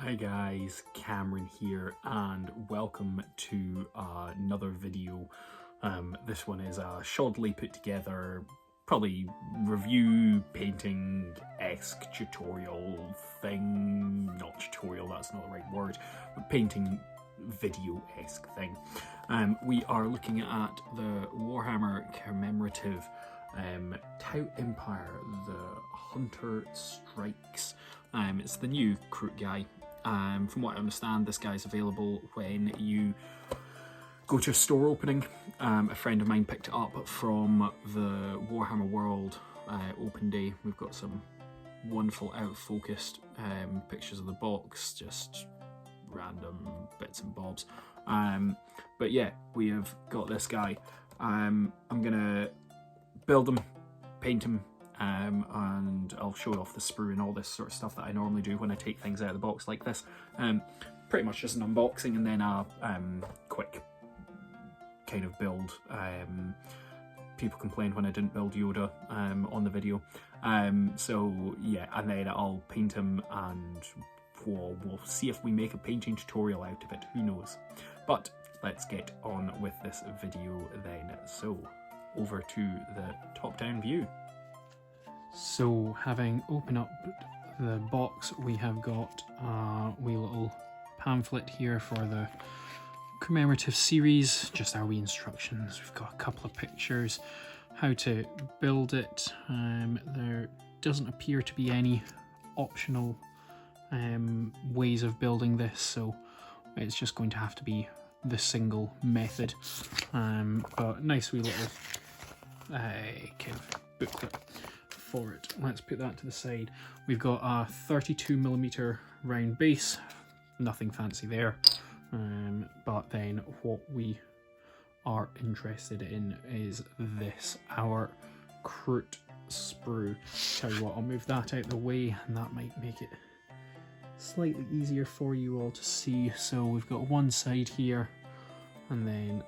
Hi guys, Cameron here and welcome to another video. This one is a shoddily put together, probably review painting-esque tutorial thing. Not tutorial, that's not the right word, but painting video-esque thing. We are looking at the Warhammer commemorative Tau Empire, the Hunter Strikes. It's the new Kroot guy. From what I understand, this guy's available when you go to a store opening. A friend of mine picked it up from the Warhammer World open day. We've got some wonderful out-focused pictures of the box, just random bits and bobs. But yeah, we have got this guy. I'm gonna build him, paint him, and I'll show off the sprue and all this sort of stuff that I normally do when I take things out of the box like this. Pretty much just an unboxing and then a quick kind of build. People complained when I didn't build Yoda on the video. So yeah, and then I'll paint him and we'll see if we make a painting tutorial out of it, who knows. But let's get on with this video then. So over to the top-down view. So having opened up the box, we have got a wee little pamphlet here for the commemorative series, just our wee instructions. We've got a couple of pictures, how to build it. There doesn't appear to be any optional ways of building this, so it's just going to have to be the single method. But nice wee little kind of booklet for it. Let's put that to the side. We've got a 32mm round base, nothing fancy there. But then what we are interested in is this, our Kroot sprue. Tell you what, I'll move that out of the way and that might make it slightly easier for you all to see. So we've got one side here, and then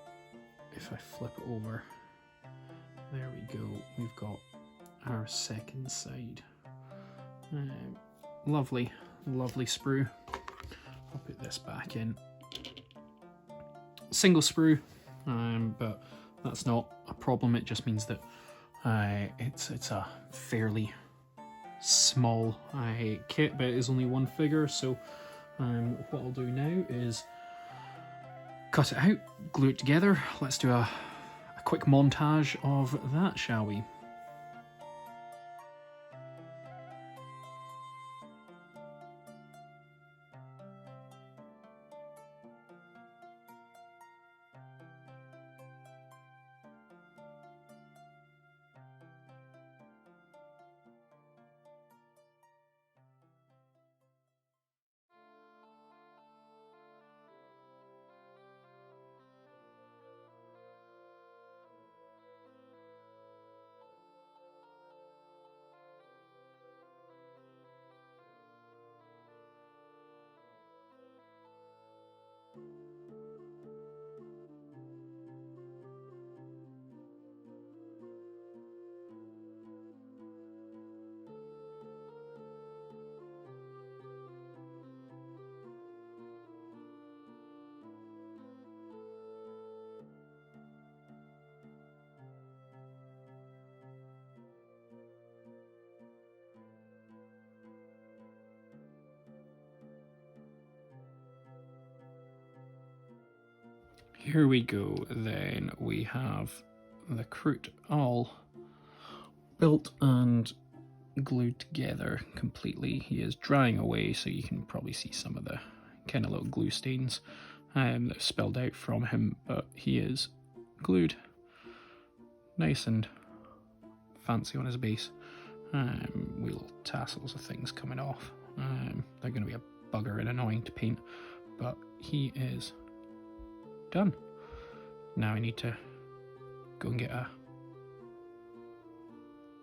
if I flip it over, there we go, we've got our second side. Lovely sprue. I'll put this back in. Single sprue, but that's not a problem. It just means that it's a fairly small kit, but it is only one figure. So what I'll do now is cut it out, glue it together. Let's do a quick montage of that, shall we? Here we go then. We have the Kroot all built and glued together completely. He is drying away, so you can probably see some of the kind of little glue stains that spilled out from him, but he is glued nice and fancy on his base. Wee little tassels of things coming off. They're going to be a bugger and annoying to paint, but he is done. Now I need to go and get a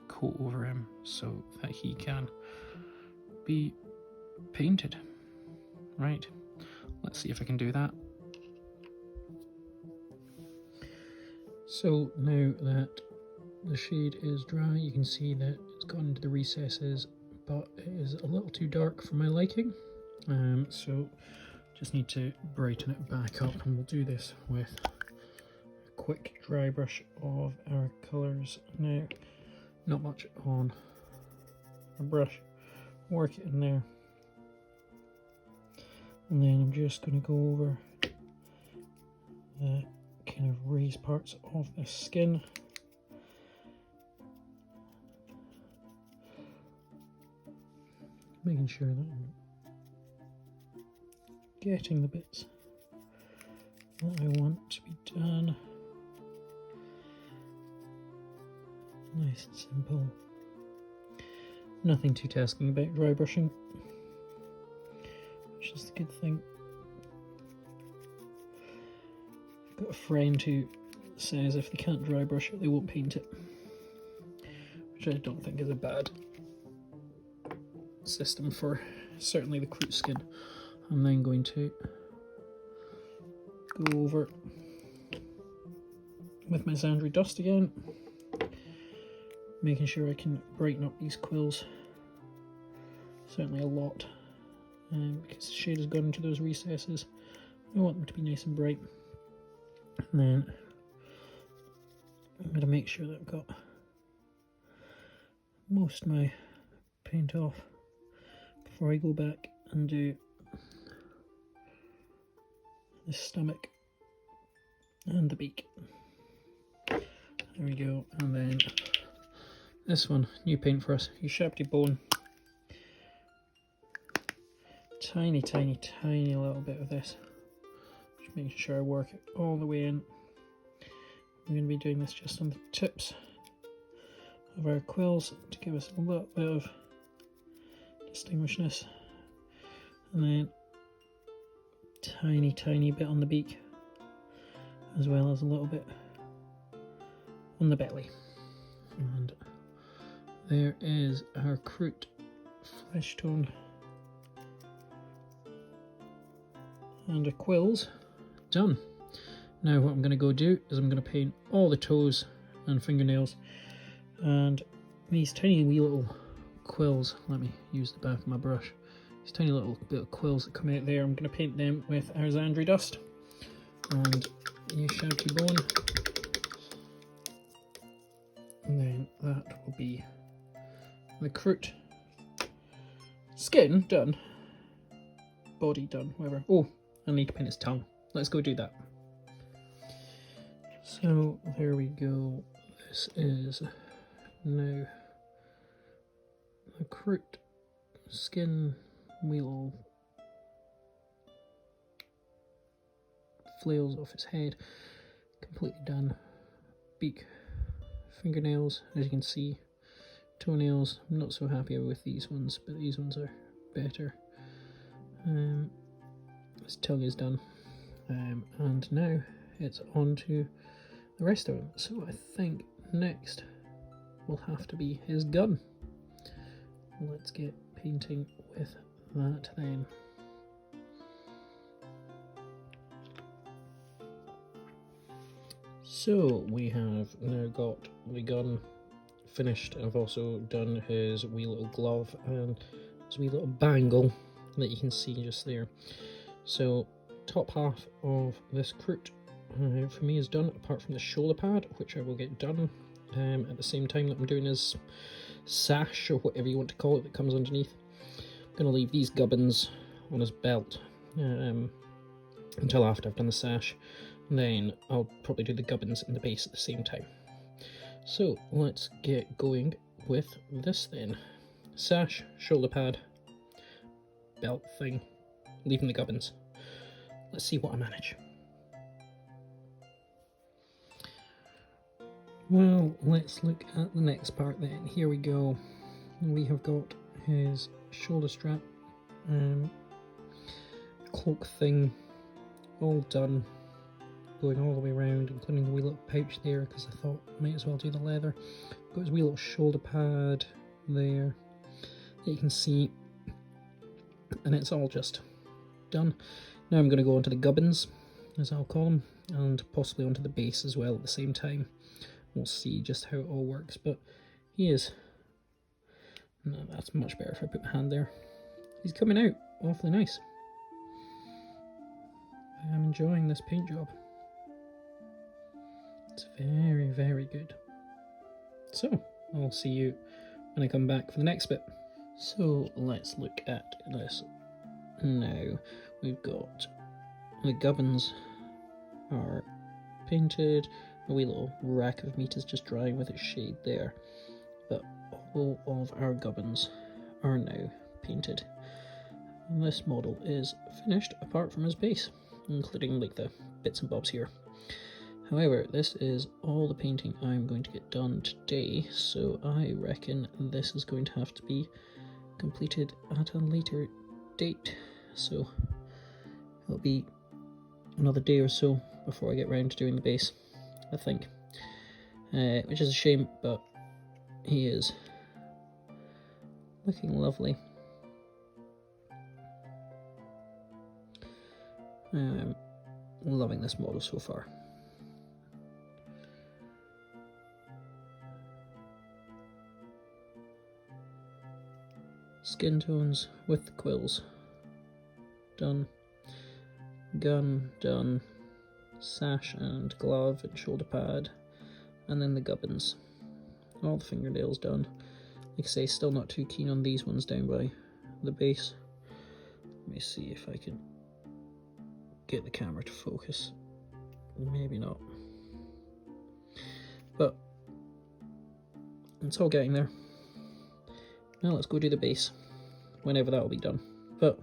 coat over him so that he can be painted. Right, let's see if I can do that. So now that the shade is dry, you can see that it's gone into the recesses, but it is a little too dark for my liking. So just need to brighten it back up, and we'll do this with a quick dry brush of our colours now. Not much on a brush, work it in there, and then I'm just going to go over the kind of raised parts of the skin. Making sure that I'm getting the bits that I want to be done. Nice and simple. Nothing too tasking about dry brushing, which is the good thing. I've got a friend who says if they can't dry brush it, they won't paint it, which I don't think is a bad system for certainly the Kroot skin. I'm then going to go over with my Xandri dust again, making sure I can brighten up these quills, certainly a lot, because the shade has gone into those recesses. I want them to be nice and bright. And then I'm going to make sure that I've got most of my paint off before I go back and do the stomach and the beak. There we go. And then this one, new paint for us, use Sharpie Bone. Tiny, tiny, tiny little bit of this. Just making sure I work it all the way in. I'm going to be doing this just on the tips of our quills to give us a little bit of distinguishedness, and then tiny, tiny bit on the beak, as well as a little bit on the belly. And there is our Kroot flesh tone and our quills done. Now what I'm going to go do is I'm going to paint all the toes and fingernails, and these tiny wee little quills. Let me use the back of my brush. These tiny little bit of quills that come out there, I'm going to paint them with our Xandri dust and use Sharpie Bone, and then that will be the Kroot skin done, body done, whatever. Oh, I need to paint his tongue. Let's go do that. So there we go. This is now the Kroot skin, wheel flails off his head, completely done. Beak, fingernails, as you can see, toenails. I'm not so happy with these ones, but these ones are better. His tongue is done, and now it's on to the rest of him. So I think next will have to be his gun. Let's get painting with that then. So we have now got the gun finished. I've also done his wee little glove and his wee little bangle that you can see just there. So top half of this Kroot for me is done, apart from the shoulder pad, which I will get done at the same time that I'm doing his sash, or whatever you want to call it, that comes underneath. I'm going to leave these gubbins on his belt until after I've done the sash, and then I'll probably do the gubbins in the base at the same time. So let's get going with this then. Sash, shoulder pad, belt thing, leaving the gubbins. Let's see what I manage. Well, let's look at the next part then. Here we go. We have got his shoulder strap, cloak thing, all done, going all the way around, including the wee little pouch there, because I thought I might as well do the leather. Got his wee little shoulder pad there that you can see, and it's all just done. Now I'm going to go onto the gubbins, as I'll call them, and possibly onto the base as well at the same time. We'll see just how it all works, but he is... No, that's much better if I put my hand there. He's coming out awfully nice. I'm enjoying this paint job. It's very, very good. So, I'll see you when I come back for the next bit. So, let's look at this now. We've got the gubbins are painted, a wee little rack of meat is just drying with its shade there, but all of our gubbins are now painted. And this model is finished apart from his base, including like the bits and bobs here. However, this is all the painting I'm going to get done today, so I reckon this is going to have to be completed at a later date. So it'll be another day or so before I get round to doing the base, I think. Which is a shame, but he is looking lovely. I'm loving this model so far. Skin tones with the quills done, gun done, sash and glove and shoulder pad, and then the gubbins. All the fingernails done. Like I say, still not too keen on these ones down by the base. Let me see if I can get the camera to focus. Maybe not. But it's all getting there. Now let's go do the base, whenever that will be done. But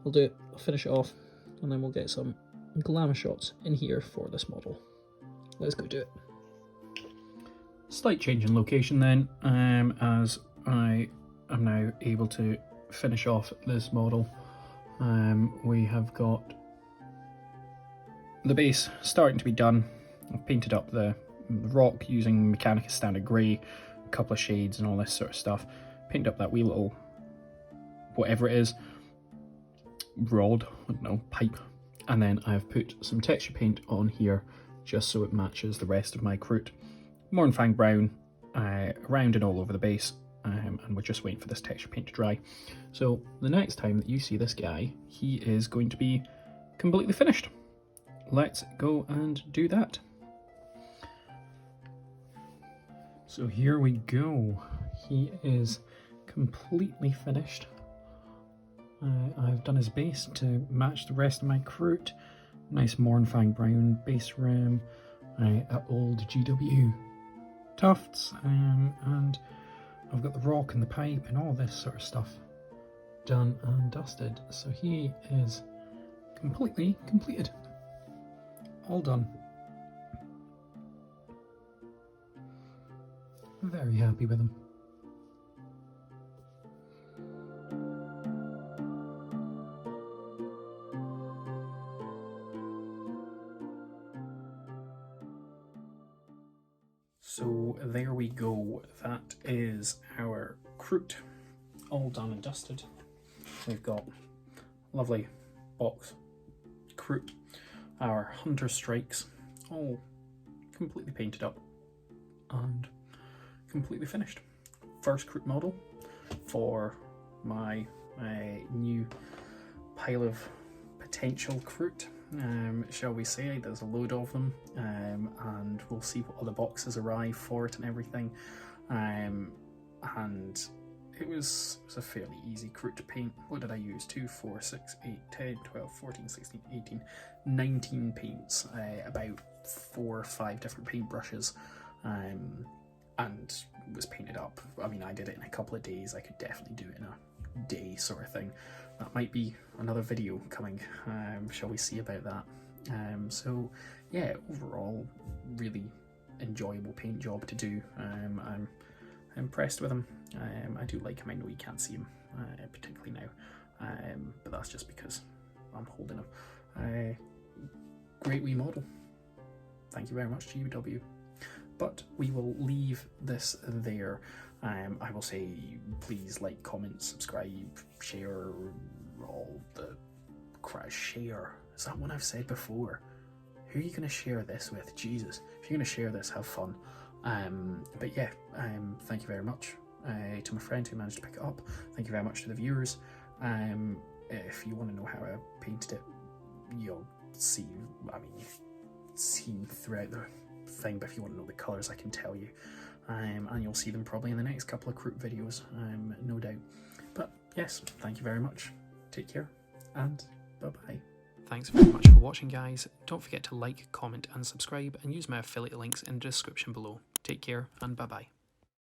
I'll do it, I'll finish it off, and then we'll get some glamour shots in here for this model. Let's go do it. Slight change in location then, as I am now able to finish off this model. We have got the base starting to be done. I've painted up the rock using Mechanicus Standard Grey, a couple of shades and all this sort of stuff. Painted up that wee little, whatever it is, rod, I don't know, pipe. And then I've put some texture paint on here just so it matches the rest of my Kroot. Mornfang brown, around and all over the base, and we're just waiting for this texture paint to dry. So the next time that you see this guy, he is going to be completely finished. Let's go and do that. So here we go. He is completely finished. I've done his base to match the rest of my Kroot. Nice Mornfang brown base rim, old GW tufts, and I've got the rock and the pipe and all this sort of stuff done and dusted. So he is completely completed. All done. Very happy with him. So there we go, that is our Kroot, all done and dusted. We've got lovely box Kroot, our Hunter Strikes, all completely painted up and completely finished. First Kroot model for my new pile of potential Kroot. Shall we say. There's a load of them, and we'll see what other boxes arrive for it and everything. And it was a fairly easy Kroot to paint. What did I use? 2, 4, 6, 8, 10, 12, 14, 16, 18, 19 paints, about 4 or 5 different paint brushes, and was painted up. I mean, I did it in a couple of days. I could definitely do it in a day sort of thing. That might be another video coming, shall we see about that. So yeah, overall really enjoyable paint job to do. I'm impressed with him. I do like him. I know you can't see him particularly now, but that's just because I'm holding him. Great wee model. Thank you very much, GW. But we will leave this there. I will say, please like, comment, subscribe, share, all the crap. Share. Is that what I've said before? Who are you going to share this with? Jesus. If you're going to share this, have fun. But yeah, thank you very much to my friend who managed to pick it up. Thank you very much to the viewers. if you want to know how I painted it, you'll see, I mean, you've seen throughout the thing, but if you want to know the colours, I can tell you. And you'll see them probably in the next couple of Kroot videos, no doubt. But yes, thank you very much. Take care, and bye-bye. Thanks very much for watching, guys. Don't forget to like, comment and subscribe, and use my affiliate links in the description below. Take care, and bye-bye.